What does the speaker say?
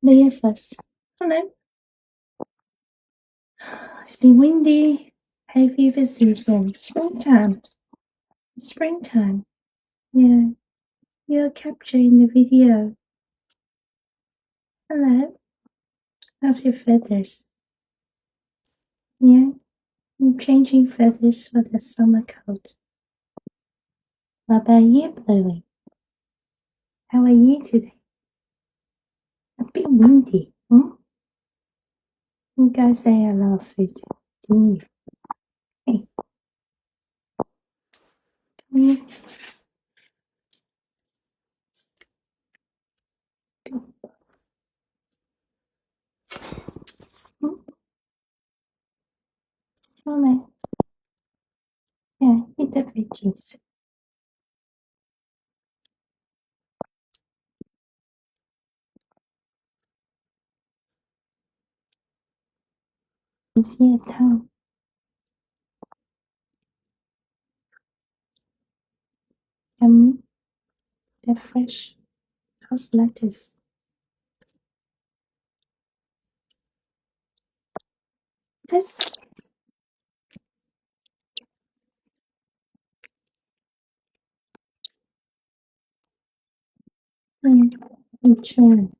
Layer first. Hello. It's been windy. Hay fever season. Springtime. Springtime. Yeah. You're capturing the video. Hello. How's your feathers? Yeah. I'm changing feathers for the summer coat. What about you, Bluey? How are you today? A bit windy. You guys ate a lot of food, didn't you? Hey. Come here. Go. Come on. Yeah, eat the veggies. You see a tongue. Yummy. They're fresh. How's lettuce? This return.